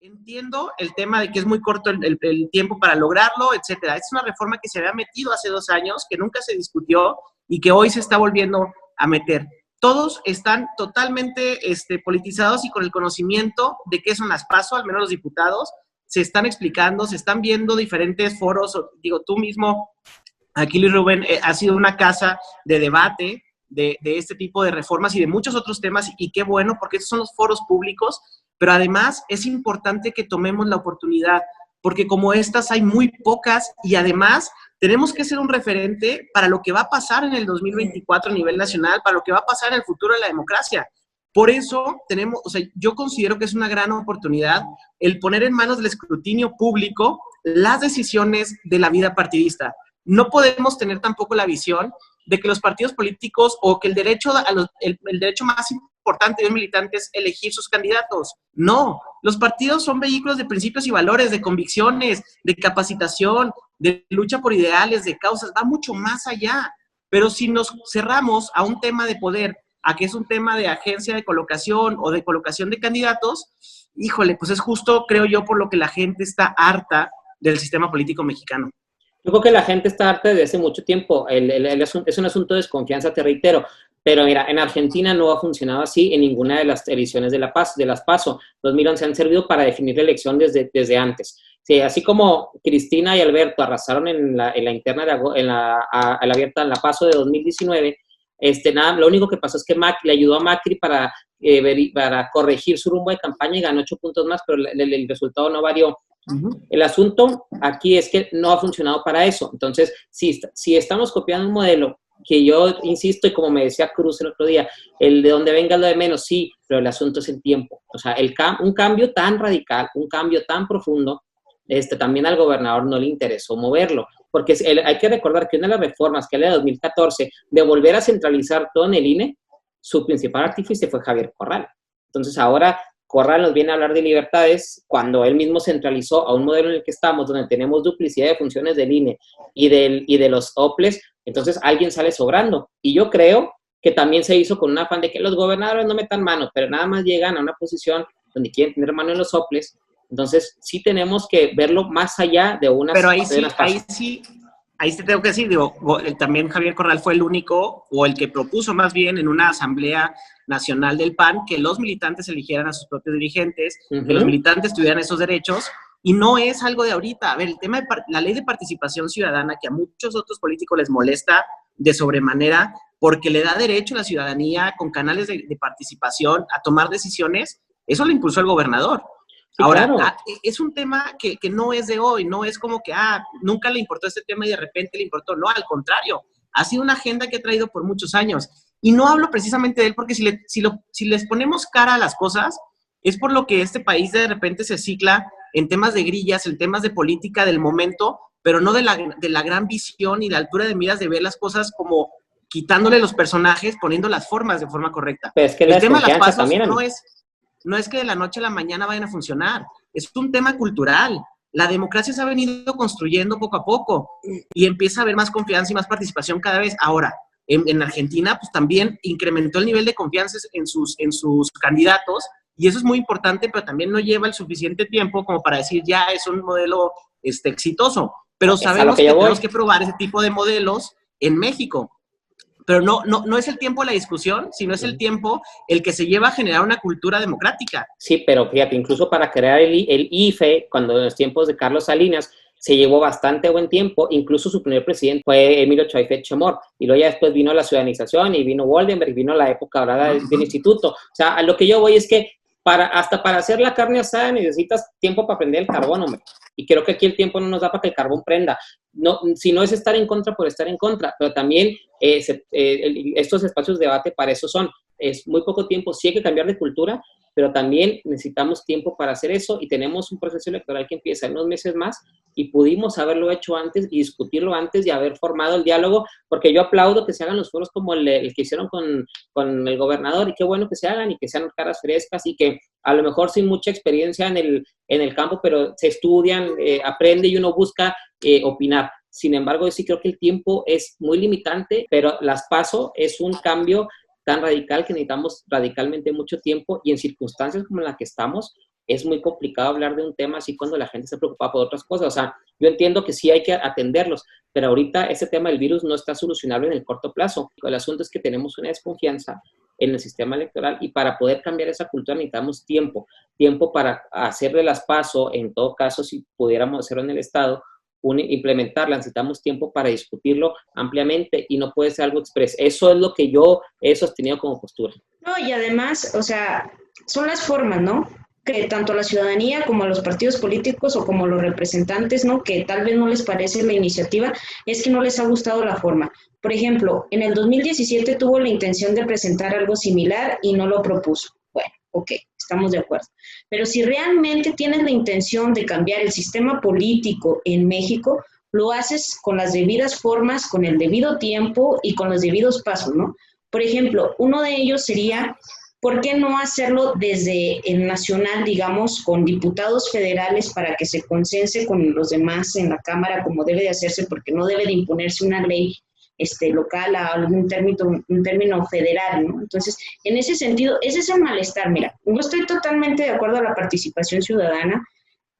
Entiendo el tema de que es muy corto el tiempo para lograrlo, etcétera. Es una reforma que se había metido hace 2 años, que nunca se discutió y que hoy se está volviendo a meter. Todos están totalmente politizados y con el conocimiento de qué son las PASO, al menos los diputados, se están explicando, se están viendo diferentes foros. Digo, tú mismo, aquí Luis Rubén, ha sido una casa de debate de este tipo de reformas y de muchos otros temas, y qué bueno, porque estos son los foros públicos, pero además es importante que tomemos la oportunidad, porque como estas hay muy pocas, y además tenemos que ser un referente para lo que va a pasar en el 2024 a nivel nacional, para lo que va a pasar en el futuro de la democracia. Por eso tenemos, o sea, yo considero que es una gran oportunidad el poner en manos del escrutinio público las decisiones de la vida partidista. No podemos tener tampoco la visión de que los partidos políticos o que el derecho el derecho más importante de un militante es elegir sus candidatos. No, los partidos son vehículos de principios y valores, de convicciones, de capacitación, de lucha por ideales, de causas, va mucho más allá. Pero si nos cerramos a un tema de poder, a que es un tema de agencia de colocación o de colocación de candidatos, híjole, pues es justo, creo yo, por lo que la gente está harta del sistema político mexicano. Yo creo que la gente está harta desde hace mucho tiempo. Es un asunto de desconfianza, te reitero. Pero mira, en Argentina no ha funcionado así en ninguna de las ediciones de las PASO. 2011 han servido para definir la elección desde antes. Sí, así como Cristina y Alberto arrasaron en la interna, en la abierta, en la PASO de 2019, lo único que pasó es que Macri le ayudó a Macri para corregir su rumbo de campaña y ganó 8 puntos más, pero el resultado no varió. El asunto aquí es que no ha funcionado para eso. Entonces, si estamos copiando un modelo que yo insisto, y como me decía Cruz el otro día, el de donde venga lo de menos, sí, pero el asunto es el tiempo. O sea, un cambio tan radical, un cambio tan profundo, también al gobernador no le interesó moverlo, porque hay que recordar que una de las reformas que es la de 2014, de volver a centralizar todo en el INE, su principal artífice fue Javier Corral. Entonces ahora Corral nos viene a hablar de libertades cuando él mismo centralizó a un modelo en el que estamos, donde tenemos duplicidad de funciones del INE y de los OPLES. Entonces alguien sale sobrando. Y yo creo que también se hizo con un afán de que los gobernadores no metan mano, pero nada más llegan a una posición donde quieren tener mano en los OPLES. Entonces sí tenemos que verlo más allá de unas... Pero ahí te tengo que decir, digo, también Javier Corral fue el único, o el que propuso más bien en una asamblea nacional del PAN, que los militantes eligieran a sus propios dirigentes, que los militantes tuvieran esos derechos, y no es algo de ahorita. A ver, el tema de la ley de participación ciudadana, que a muchos otros políticos les molesta de sobremanera, porque le da derecho a la ciudadanía con canales de participación a tomar decisiones, eso lo impulsó el gobernador. Sí, ahora, claro. Es un tema que no es de hoy, no es como que nunca le importó este tema y de repente le importó. No, al contrario, ha sido una agenda que ha traído por muchos años. Y no hablo precisamente de él porque si les ponemos cara a las cosas, es por lo que este país de repente se cicla en temas de grillas, en temas de política del momento, pero no de la gran visión y la altura de miras de ver las cosas como quitándole los personajes, poniendo las formas de forma correcta. Pero es que el tema de las pasos no es que de la noche a la mañana vayan a funcionar, es un tema cultural. La democracia se ha venido construyendo poco a poco y empieza a haber más confianza y más participación cada vez. Ahora, en Argentina, pues también incrementó el nivel de confianza en sus candidatos, y eso es muy importante, pero también no lleva el suficiente tiempo como para decir ya es un modelo exitoso. Pero sabemos que tenemos que probar ese tipo de modelos en México. Pero no es el tiempo de la discusión, sino es el tiempo el que se lleva a generar una cultura democrática. Sí, pero fíjate, incluso para crear el IFE, cuando en los tiempos de Carlos Salinas, se llevó bastante buen tiempo. Incluso su primer presidente fue Emilio Chaifet Chamorro, y luego ya después vino la ciudadanización, y vino Waldenberg, y vino la época ahora del instituto. O sea, a lo que yo voy es que hasta para hacer la carne asada necesitas tiempo para prender el carbón, hombre. Y creo que aquí el tiempo no nos da para que el carbón prenda. No, si no es estar en contra por estar en contra, pero también estos espacios de debate para eso son. Es muy poco tiempo, sí hay que cambiar de cultura, pero también necesitamos tiempo para hacer eso, y tenemos un proceso electoral que empieza en unos meses más, y pudimos haberlo hecho antes y discutirlo antes y haber formado el diálogo, porque yo aplaudo que se hagan los foros como el que hicieron con el gobernador, y qué bueno que se hagan y que sean caras frescas, y que a lo mejor sin mucha experiencia en el campo, pero se estudian, aprende y uno busca opinar. Sin embargo, yo sí creo que el tiempo es muy limitante, pero las PASO es un cambio tan radical que necesitamos radicalmente mucho tiempo, y en circunstancias como en las que estamos, es muy complicado hablar de un tema así cuando la gente está preocupada por otras cosas. O sea, yo entiendo que sí hay que atenderlos, pero ahorita ese tema del virus no está solucionable en el corto plazo. El asunto es que tenemos una desconfianza en el sistema electoral y para poder cambiar esa cultura necesitamos tiempo para hacerle las PASO, en todo caso, si pudiéramos hacerlo en el Estado, implementarla, necesitamos tiempo para discutirlo ampliamente y no puede ser algo express. Eso es lo que yo he sostenido como postura. No, y además, o sea, son las formas, ¿no? Que tanto a la ciudadanía como a los partidos políticos o como los representantes, ¿no? Que tal vez no les parece la iniciativa, es que no les ha gustado la forma. Por ejemplo, en el 2017 tuvo la intención de presentar algo similar y no lo propuso. Bueno, ok, estamos de acuerdo. Pero si realmente tienes la intención de cambiar el sistema político en México, lo haces con las debidas formas, con el debido tiempo y con los debidos pasos, ¿no? Por ejemplo, uno de ellos sería, ¿por qué no hacerlo desde el nacional, digamos, con diputados federales para que se consense con los demás en la Cámara como debe de hacerse, porque no debe de imponerse una ley local a algún término federal, ¿no? Entonces, en ese sentido, ese es el malestar. Mira, yo estoy totalmente de acuerdo a la participación ciudadana.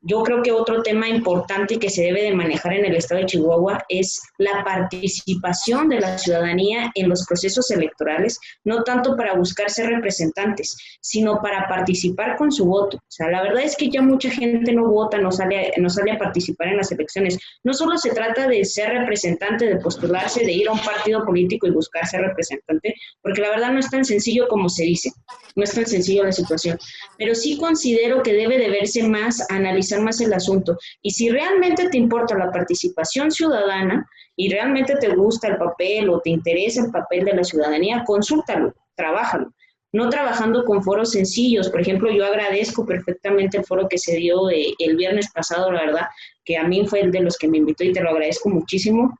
Yo creo que otro tema importante que se debe de manejar en el estado de Chihuahua es la participación de la ciudadanía en los procesos electorales, no tanto para buscar ser representantes, sino para participar con su voto. O sea, la verdad es que ya mucha gente no vota, no sale a participar en las elecciones. No solo se trata de ser representante, de postularse, de ir a un partido político y buscar ser representante, porque la verdad no es tan sencillo como se dice, no es tan sencillo la situación, pero sí considero que debe de verse más, analizar más el asunto. Y si realmente te importa la participación ciudadana y realmente te gusta el papel o te interesa el papel de la ciudadanía, consúltalo, trabájalo. No trabajando con foros sencillos. Por ejemplo, yo agradezco perfectamente el foro que se dio el viernes pasado, la verdad, que a mí fue el de los que me invitó y te lo agradezco muchísimo.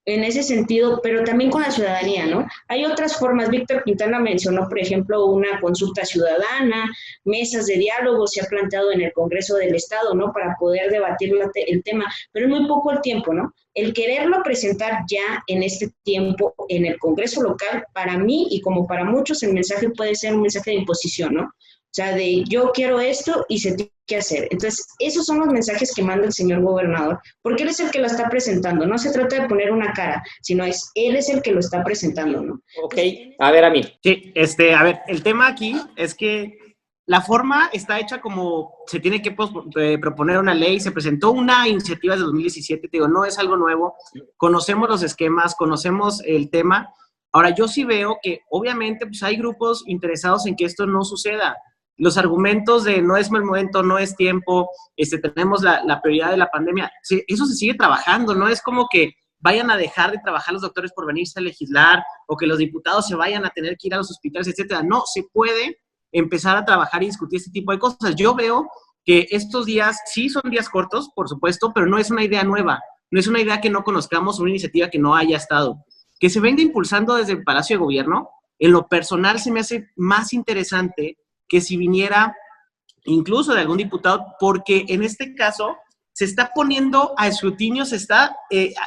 En ese sentido, pero también con la ciudadanía, ¿no? Hay otras formas. Víctor Quintana mencionó, por ejemplo, una consulta ciudadana, mesas de diálogo se ha planteado en el Congreso del Estado, ¿no? Para poder debatir el tema, pero es muy poco el tiempo, ¿no? El quererlo presentar ya en este tiempo en el Congreso local, para mí y como para muchos, el mensaje puede ser un mensaje de imposición, ¿no? O sea, de yo quiero esto y se tiene que hacer. Entonces, esos son los mensajes que manda el señor gobernador, porque él es el que lo está presentando. No se trata de poner una cara, sino él es el que lo está presentando, ¿no? Ok, a ver, a mí. Sí, a ver, el tema aquí es que la forma está hecha como se tiene que proponer una ley. Se presentó una iniciativa de 2017, te digo, no es algo nuevo. Conocemos los esquemas, conocemos el tema. Ahora, yo sí veo que obviamente pues, hay grupos interesados en que esto no suceda. Los argumentos de no es el momento, no es tiempo, tenemos la prioridad de la pandemia, sí, eso se sigue trabajando, no es como que vayan a dejar de trabajar los doctores por venirse a legislar o que los diputados se vayan a tener que ir a los hospitales, etcétera. No, se puede empezar a trabajar y discutir este tipo de cosas. Yo veo que estos días sí son días cortos, por supuesto, pero no es una idea nueva, no es una idea que no conozcamos, una iniciativa que no haya estado. Que se venga impulsando desde el Palacio de Gobierno, en lo personal se me hace más interesante que si viniera incluso de algún diputado, porque en este caso se está poniendo a escrutinio, se está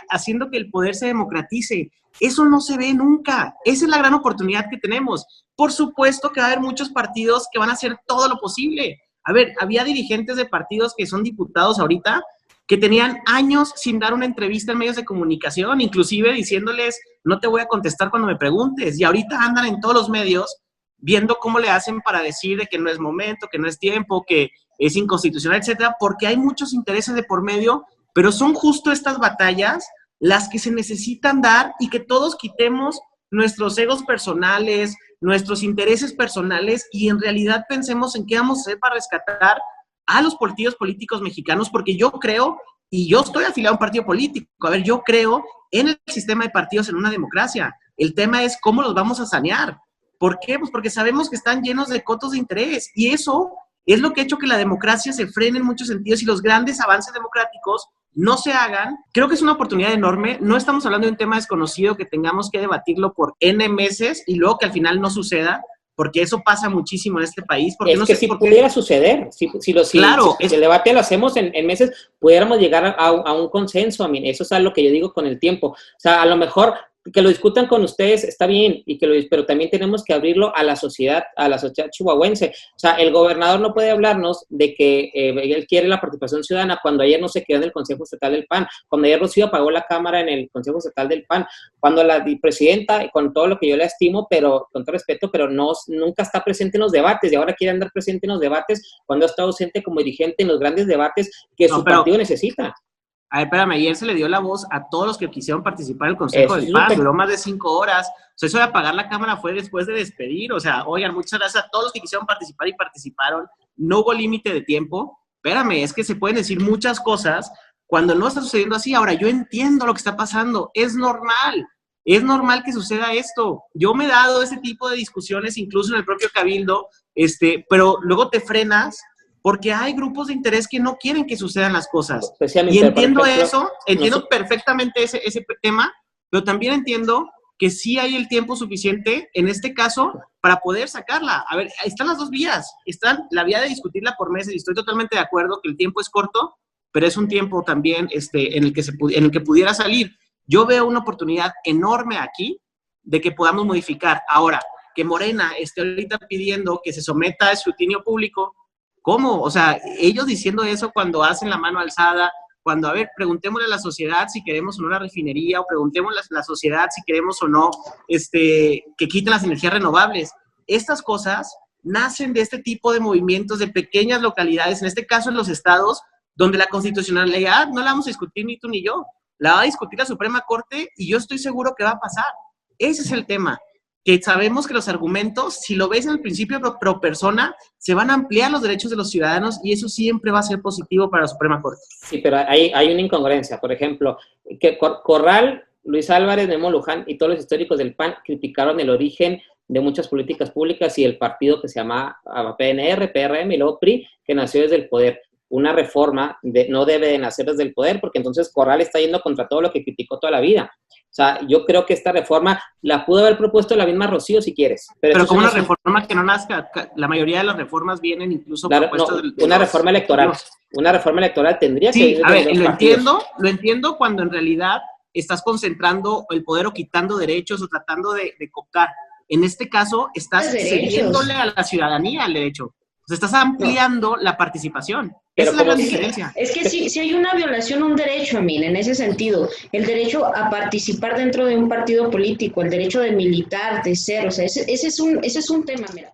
haciendo que el poder se democratice. Eso no se ve nunca. Esa es la gran oportunidad que tenemos. Por supuesto que va a haber muchos partidos que van a hacer todo lo posible. A ver, había dirigentes de partidos que son diputados ahorita que tenían años sin dar una entrevista en medios de comunicación, inclusive diciéndoles, no te voy a contestar cuando me preguntes. Y ahorita andan en todos los medios viendo cómo le hacen para decir de que no es momento, que no es tiempo, que es inconstitucional, etcétera, porque hay muchos intereses de por medio, pero son justo estas batallas las que se necesitan dar y que todos quitemos nuestros egos personales, nuestros intereses personales y en realidad pensemos en qué vamos a hacer para rescatar a los partidos políticos mexicanos, porque yo creo, y yo estoy afiliado a un partido político, a ver, yo creo en el sistema de partidos en una democracia. El tema es cómo los vamos a sanear. ¿Por qué? Pues porque sabemos que están llenos de cotos de interés y eso es lo que ha hecho que la democracia se frene en muchos sentidos y los grandes avances democráticos no se hagan. Creo que es una oportunidad enorme. No estamos hablando de un tema desconocido que tengamos que debatirlo por N meses y luego que al final no suceda, porque eso pasa muchísimo en este país. Porque es no que sé si por qué. pudiera suceder, si el debate lo hacemos en meses, pudiéramos llegar a un consenso. Eso es algo que yo digo con el tiempo. O sea, a lo mejor que lo discutan con ustedes está bien, pero también tenemos que abrirlo a la sociedad chihuahuense. O sea, el gobernador no puede hablarnos de que él quiere la participación ciudadana cuando ayer no se quedó en el Consejo Estatal del PAN, cuando ayer Rocío apagó la cámara en el Consejo Estatal del PAN, cuando la presidenta, con todo lo que yo le estimo, pero con todo respeto, pero nunca está presente en los debates, y ahora quiere andar presente en los debates cuando ha estado ausente como dirigente en los grandes debates que su partido necesita. A ver, espérame, ayer se le dio la voz a todos los que quisieron participar en el Consejo del PAN, duró más de 5 horas. O sea, eso de apagar la cámara fue después de despedir. O sea, oigan, muchas gracias a todos los que quisieron participar y participaron. No hubo límite de tiempo. Espérame, es que se pueden decir muchas cosas cuando no está sucediendo así. Ahora, yo entiendo lo que está pasando. Es normal que suceda esto. Yo me he dado ese tipo de discusiones incluso en el propio Cabildo, pero luego te frenas porque hay grupos de interés que no quieren que sucedan las cosas. Y entiendo eso, entiendo perfectamente ese tema, pero también entiendo que sí hay el tiempo suficiente, en este caso, para poder sacarla. A ver, están las dos vías. Están la vía de discutirla por meses, y estoy totalmente de acuerdo que el tiempo es corto, pero es un tiempo también en el que pudiera salir. Yo veo una oportunidad enorme aquí de que podamos modificar. Ahora, que Morena esté ahorita pidiendo que se someta a escrutinio público, ¿cómo? O sea, ellos diciendo eso cuando hacen la mano alzada, cuando, a ver, preguntémosle a la sociedad si queremos o no la refinería, o preguntémosle a la sociedad si queremos o no que quiten las energías renovables. Estas cosas nacen de este tipo de movimientos de pequeñas localidades, en este caso en los estados, donde la constitucionalidad no la vamos a discutir ni tú ni yo, la va a discutir la Suprema Corte, y yo estoy seguro que va a pasar. Ese es el tema. Que sabemos que los argumentos, si lo ves en el principio pro persona, se van a ampliar los derechos de los ciudadanos, y eso siempre va a ser positivo para la Suprema Corte. Sí, pero hay una incongruencia. Por ejemplo, que Corral, Luis Álvarez, Memo Luján y todos los históricos del PAN criticaron el origen de muchas políticas públicas y el partido que se llama PNR, PRM y luego PRI, que nació desde el poder. Una reforma no debe de nacer desde el poder, porque entonces Corral está yendo contra todo lo que criticó toda la vida. O sea, yo creo que esta reforma la pudo haber propuesto la misma Rocío, si quieres. Pero como una reforma que no nazca, la mayoría de las reformas vienen incluso propuestas una reforma electoral. Una reforma electoral tendría que... Sí, a ver, lo entiendo cuando en realidad estás concentrando el poder o quitando derechos o tratando de cooptar. En este caso, estás cediéndole a la ciudadanía el derecho. O sea, estás ampliando la participación. Esa es la gran diferencia. Es que sí hay una violación a un derecho, Emil, en ese sentido. El derecho a participar dentro de un partido político, el derecho de militar, de ser, o sea, ese es un tema, mira.